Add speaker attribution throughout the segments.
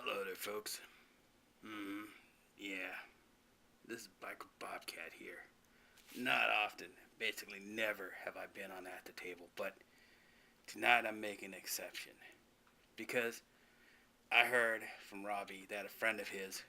Speaker 1: Hello there, folks. Yeah, this is Biker Bobcat here. Not often, basically never have I been on At the Table, but tonight I'm making an exception. Because I heard from Robbie that a friend of his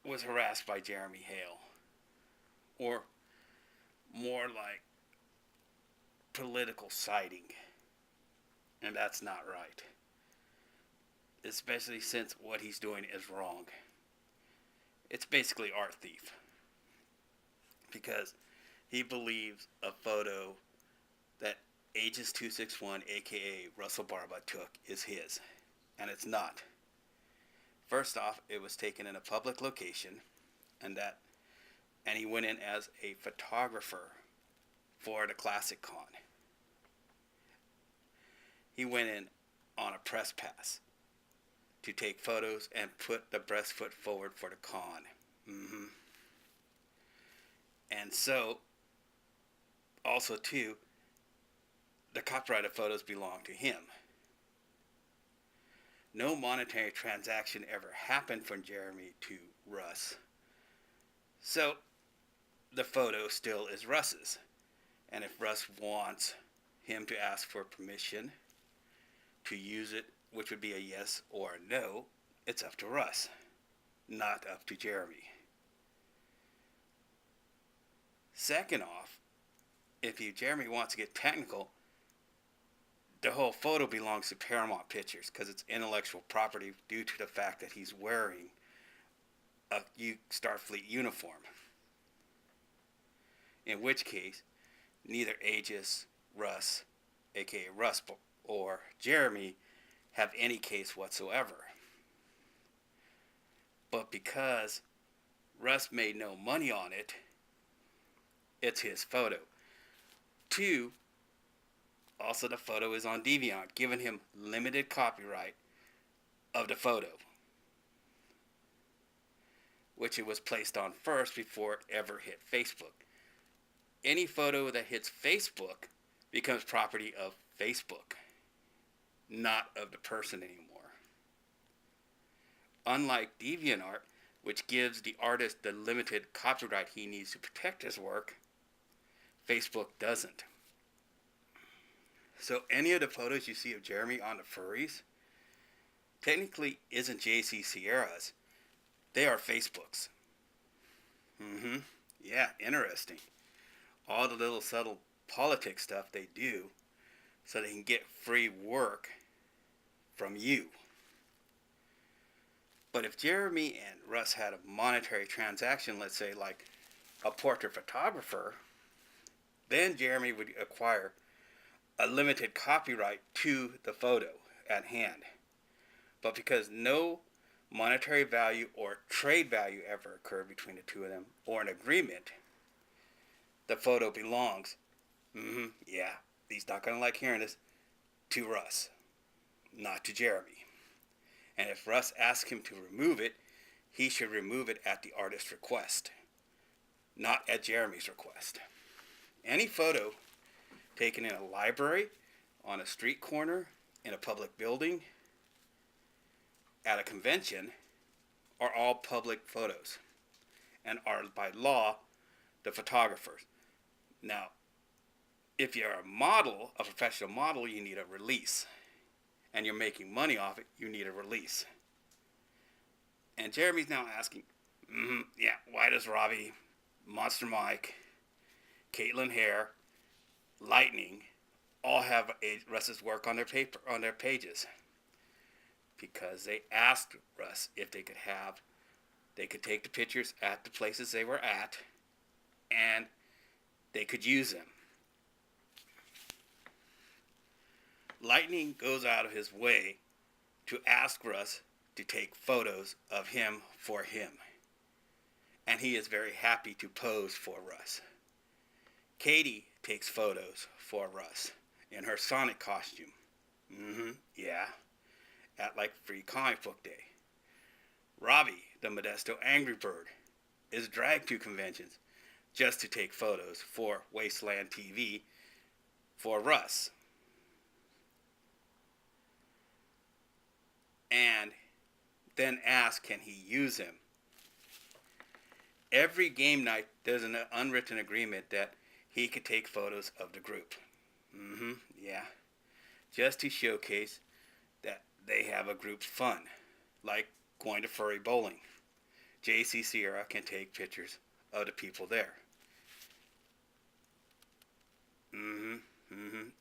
Speaker 1: was harassed by Jeremy Hale. Or more like political siding. And that's not right. Especially since what he's doing is wrong. It's basically art thief. Because he believes a photo that Aegis 261, aka Russell Barba, took is his. And it's not. First off, it was taken in a public location, and he went in as a photographer for the Classic Con. He went in on a press pass to take photos and put the best foot forward for the con. And so, also too, the copyrighted photos belong to him. No monetary transaction ever happened from Jeremy to Russ. So, the photo still is Russ's. And if Russ wants him to ask for permission to use it, which would be a yes or a no, it's up to Russ, not up to Jeremy. Second off, if Jeremy wants to get technical, the whole photo belongs to Paramount Pictures because it's intellectual property due to the fact that he's wearing a Starfleet uniform. In which case, neither Aegis, Russ, aka Russ, or Jeremy have any case whatsoever. But because Russ made no money on it, it's his photo. Two, also the photo is on Deviant, giving him limited copyright of the photo, which it was placed on first before it ever hit Facebook. Any photo that hits Facebook becomes property of Facebook, not of the person anymore. Unlike DeviantArt, which gives the artist the limited copyright he needs to protect his work, Facebook doesn't. So any of the photos you see of Jeremy on the furries technically isn't JC Sierra's. They are Facebook's. Yeah, interesting. All the little subtle politics stuff they do so they can get free work from you. But if Jeremy and Russ had a monetary transaction, let's say like a portrait photographer, then Jeremy would acquire a limited copyright to the photo at hand. But because no monetary value or trade value ever occurred between the two of them, or an agreement, the photo belongs, yeah, he's not going to like hearing this, to Russ, not to Jeremy. And if Russ asks him to remove it, he should remove it at the artist's request, not at Jeremy's request. Any photo taken in a library, on a street corner, in a public building, at a convention, are all public photos and are by law the photographer's. Now, if you're a model, a professional model, you need a release. And you're making money off it, you need a release. And Jeremy's now asking, yeah, why does Robbie, Monster Mike, Caitlin Hare, Lightning all have Russ's work on their pages? Because they asked Russ if they could take the pictures at the places they were at, and they could use them. Lightning goes out of his way to ask Russ to take photos of him for him. And he is very happy to pose for Russ. Katie takes photos for Russ in her Sonic costume. Yeah. At like Free Comic Book Day. Robbie, the Modesto Angry Bird, is dragged to conventions just to take photos for Wasteland TV for Russ. and then ask, can he use him? Every game night, there's an unwritten agreement that he could take photos of the group. Yeah. Just to showcase that they have a group fun, like going to furry bowling. JC Sierra can take pictures of the people there.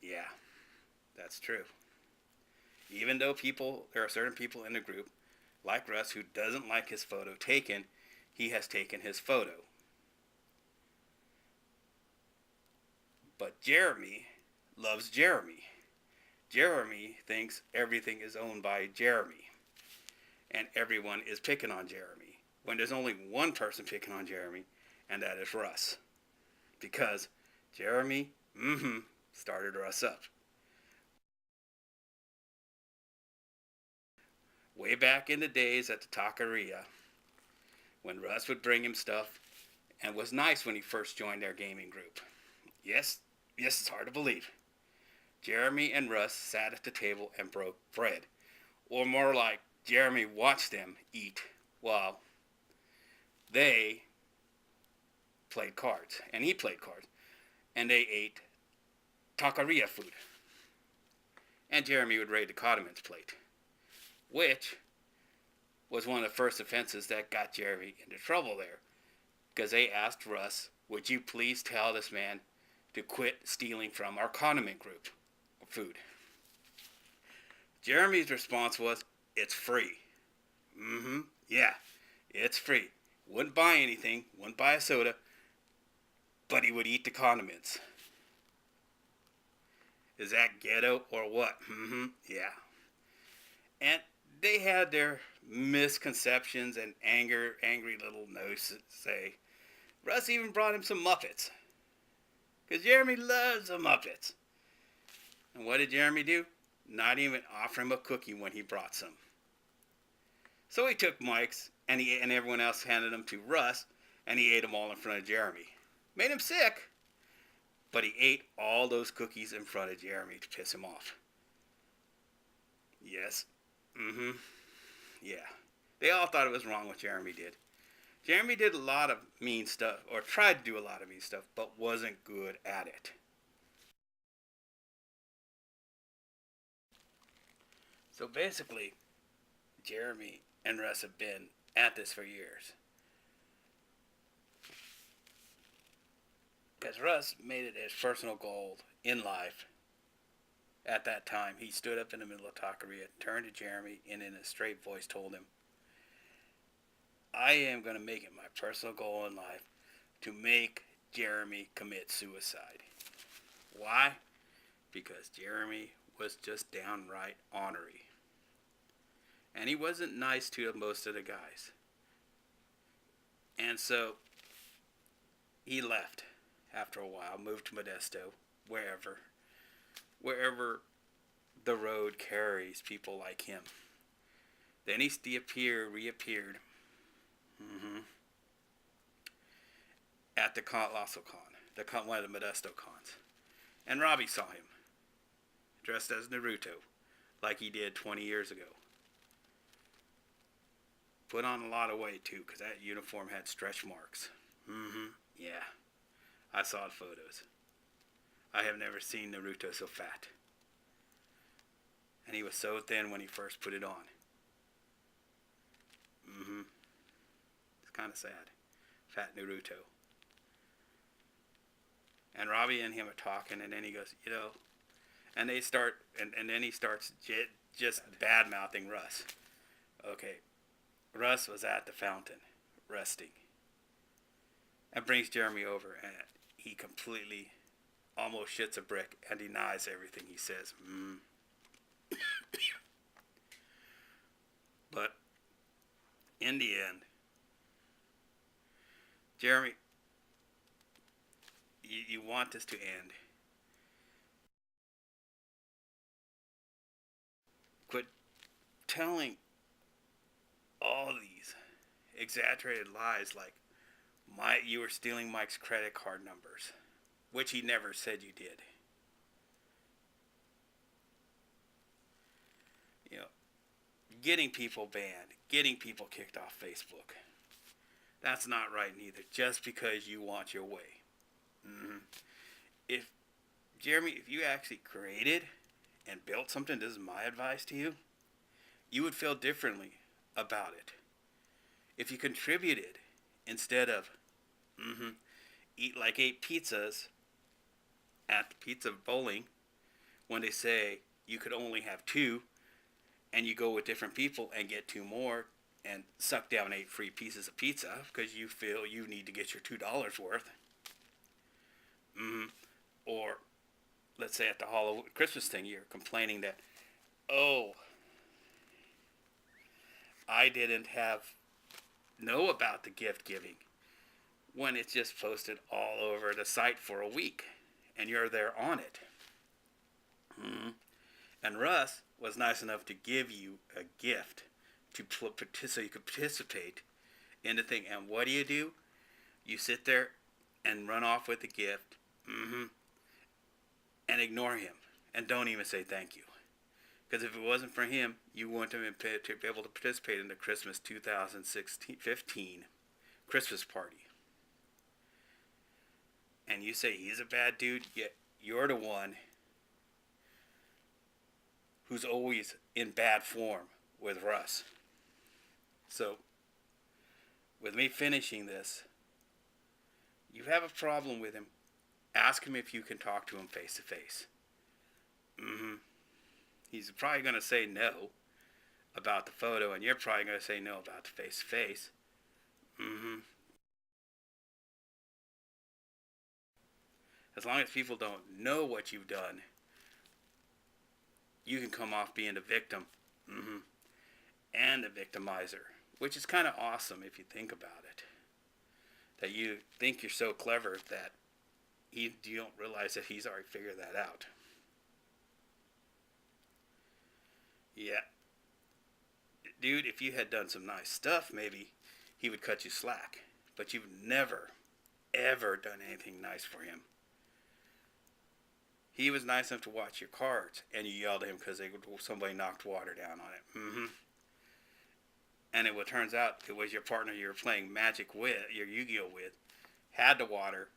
Speaker 1: Yeah, that's true. Even though there are certain people in the group, like Russ, who doesn't like his photo taken, he has taken his photo. But Jeremy loves Jeremy. Jeremy thinks everything is owned by Jeremy. And everyone is picking on Jeremy. When there's only one person picking on Jeremy, and that is Russ. Because Jeremy, started Russ up. Way back in the days at the taqueria, when Russ would bring him stuff, and was nice when he first joined their gaming group. Yes, it's hard to believe. Jeremy and Russ sat at the table and broke bread. Or more like, Jeremy watched them eat while they played cards. And he played cards. And they ate taqueria food. And Jeremy would raid the condiments plate, which was one of the first offenses that got Jeremy into trouble there. Because they asked Russ, would you please tell this man to quit stealing from our condiment group of food? Jeremy's response was, it's free. Yeah, it's free. Wouldn't buy anything, wouldn't buy a soda, but he would eat the condiments. Is that ghetto or what? Yeah. And they had their misconceptions and angry little notes say. Russ even brought him some Muppets. Because Jeremy loves the Muppets. And what did Jeremy do? Not even offer him a cookie when he brought some. So he took Mike's, and everyone else handed them to Russ, and he ate them all in front of Jeremy. Made him sick, but he ate all those cookies in front of Jeremy to piss him off. Yes. Yeah. They all thought it was wrong what Jeremy did. Jeremy did a lot of mean stuff, or tried to do a lot of mean stuff, but wasn't good at it. So basically, Jeremy and Russ have been at this for years. Because Russ made it his personal goal in life. At that time, he stood up in the middle of taqueria, turned to Jeremy, and in a straight voice told him, I am going to make it my personal goal in life to make Jeremy commit suicide. Why? Because Jeremy was just downright ornery. And he wasn't nice to most of the guys. And so he left after a while, moved to Modesto, wherever the road carries people like him. Then he reappeared at the Colossal Con, one of the Modesto cons. And Robbie saw him, dressed as Naruto, like he did 20 years ago. Put on a lot of weight, too, because that uniform had stretch marks. Yeah. I saw the photos. I have never seen Naruto so fat. And he was so thin when he first put it on. It's kind of sad. Fat Naruto. And Robbie and him are talking, and then he goes, and they start, and then he starts just bad-mouthing Russ. Okay. Russ was at the fountain, resting. And brings Jeremy over, and he completely almost shits a brick and denies everything he says. But in the end, Jeremy, you want this to end. Quit telling all these exaggerated lies like you were stealing Mike's credit card numbers, which he never said you did. getting people banned, getting people kicked off Facebook. That's not right neither, just because you want your way. Mm-hmm. If, Jeremy, if you actually created and built something, this is my advice to you, you would feel differently about it. If you contributed instead of ate pizzas at pizza bowling when they say you could only have two, and you go with different people and get two more and suck down 8 free pieces of pizza because you feel you need to get your $2 worth. Or let's say at the Halloween Christmas thing, you're complaining that, oh, I didn't know about the gift giving when it's just posted all over the site for a week and you're there on it. And Russ was nice enough to give you a gift so you could participate in the thing. And what do? You sit there and run off with the gift and ignore him and don't even say thank you. Because if it wasn't for him, you wouldn't have been able to participate in the Christmas 2015 Christmas party. And you say he's a bad dude, yet you're the one who's always in bad form with Russ. So, with me finishing this, you have a problem with him, ask him if you can talk to him face to face. He's probably going to say no about the photo, and you're probably going to say no about the face to face. As long as people don't know what you've done, you can come off being the victim and the victimizer, which is kind of awesome if you think about it. That you think you're so clever that you don't realize that he's already figured that out. Yeah. Dude, if you had done some nice stuff, maybe he would cut you slack. But you've never, ever done anything nice for him. He was nice enough to watch your cards, and you yelled at him because somebody knocked water down on it. And it turns out it was your partner you were playing Magic with, your Yu-Gi-Oh with, had the water,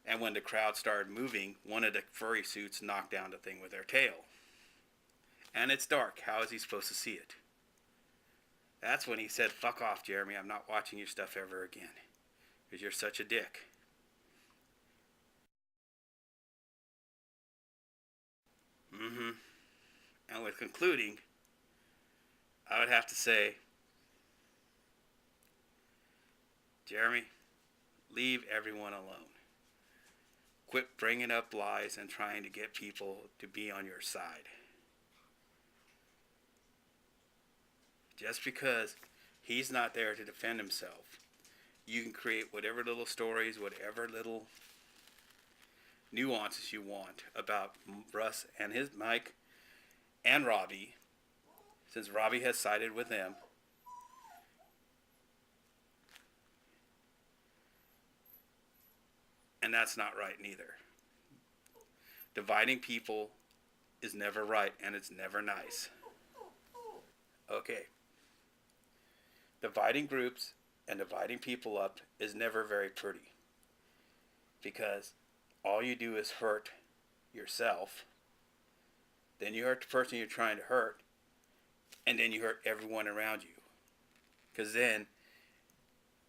Speaker 1: and when the crowd started moving, one of the furry suits knocked down the thing with their tail. And it's dark. How is he supposed to see it? That's when he said, fuck off, Jeremy. I'm not watching your stuff ever again. Because you're such a dick. And with concluding, I would have to say, Jeremy, leave everyone alone. Quit bringing up lies and trying to get people to be on your side. Just because he's not there to defend himself, you can create whatever little stories, whatever little nuances you want about Russ and his Mike and Robbie, since Robbie has sided with them. And that's not right neither. Dividing people is never right, and it's never nice. Okay. Dividing groups and dividing people up is never very pretty. Because all you do is hurt yourself. Then you hurt the person you're trying to hurt. And then you hurt everyone around you. Because then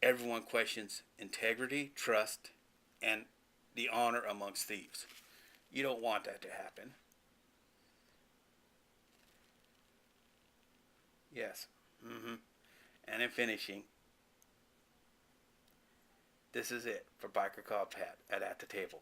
Speaker 1: everyone questions integrity, trust, and the honor amongst thieves. You don't want that to happen. Yes. And in finishing, this is it for Biker Bobcat at the Table.